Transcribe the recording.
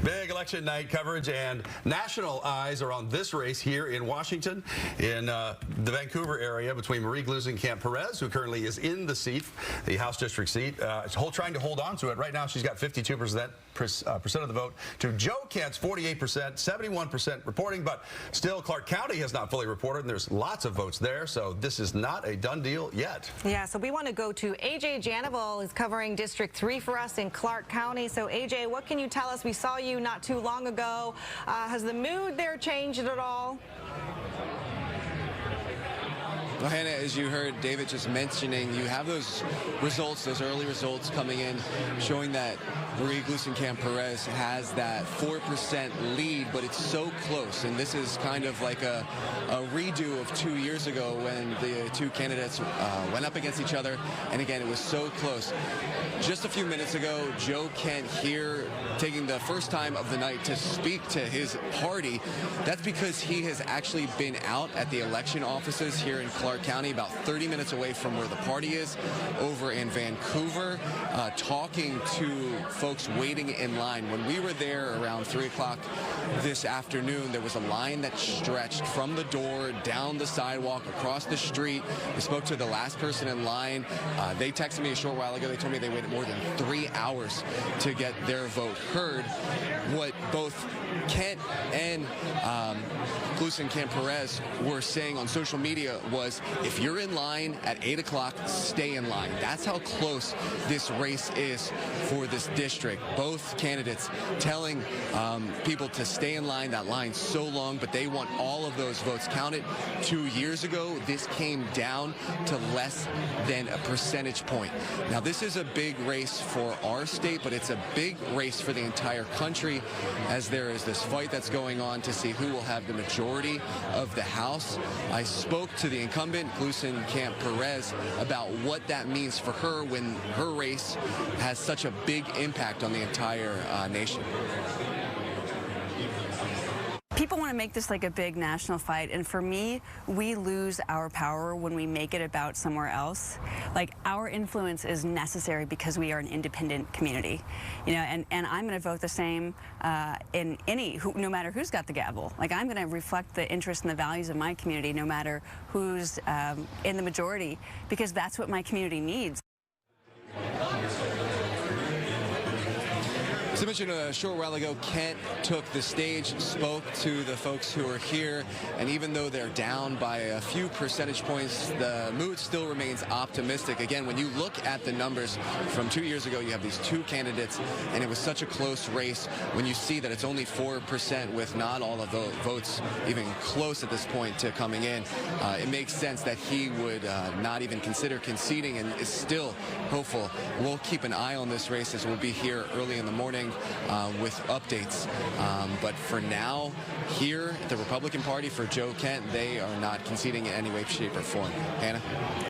Big election night coverage, and national eyes are on this race here in Washington, in the Vancouver area, between Marie Gluesenkamp Perez, who currently is in the seat, the House District seat, trying to hold on to it. Right now, she's got 52% of the vote to Joe Kent's 48%, 71% reporting, but still Clark County has not fully reported, and there's lots of votes there, so this is not a done deal yet. Yeah, so we want to go to AJ Janival, is covering District 3 for us in Clark County. So AJ, what can you tell us? We saw you not too long ago. Has the mood there changed at all? Well, Hannah, as you heard David just mentioning, you have those results, those early results coming in, showing that Marie Gluesenkamp Perez has that 4% lead, but it's so close. And this is kind of like a redo of 2 years ago when the two candidates went up against each other. And again, it was so close. Just a few minutes ago, Joe Kent here taking the first time of the night to speak to his party. That's because he has actually been out at the election offices here in Clark County, about 30 minutes away from where the party is, over in Vancouver, talking to folks waiting in line. When we were there around 3 o'clock this afternoon, there was a line that stretched from the door, down the sidewalk, across the street. We spoke to the last person in line. They texted me a short while ago. They told me they waited more than 3 hours to get their vote heard. What both Kent and Gluesenkamp Perez were saying on social media was, if you're in line at 8 o'clock, stay in line. That's how close this race is for this district. Both candidates telling people to stay in line. That line's so long, but they want all of those votes counted. 2 years ago, this came down to less than a percentage point. Now, this is a big race for our state, but it's a big race for the entire country, as there is this fight that's going on to see who will have the majority of the House. I spoke to the incumbent, Gluesenkamp Perez, about what that means for her when her race has such a big impact on the entire nation. People want to make this like a big national fight, and for me, we lose our power when we make it about somewhere else. Like, our influence is necessary because we are an independent community, you know, and I'm going to vote the same in no matter who's got the gavel. Like, I'm going to reflect the interests and the values of my community no matter who's in the majority, because that's what my community needs. As I mentioned a short while ago, Kent took the stage, spoke to the folks who are here, and even though they're down by a few percentage points, the mood still remains optimistic. Again, when you look at the numbers from 2 years ago, you have these two candidates, and it was such a close race. When you see that it's only 4% with not all of the votes even close at this point to coming in, it makes sense that he would not even consider conceding, and is still hopeful. We'll keep an eye on this race as we'll be here early in the morning with updates. But for now, here at the Republican Party for Joe Kent, they are not conceding in any way, shape, or form. Hannah?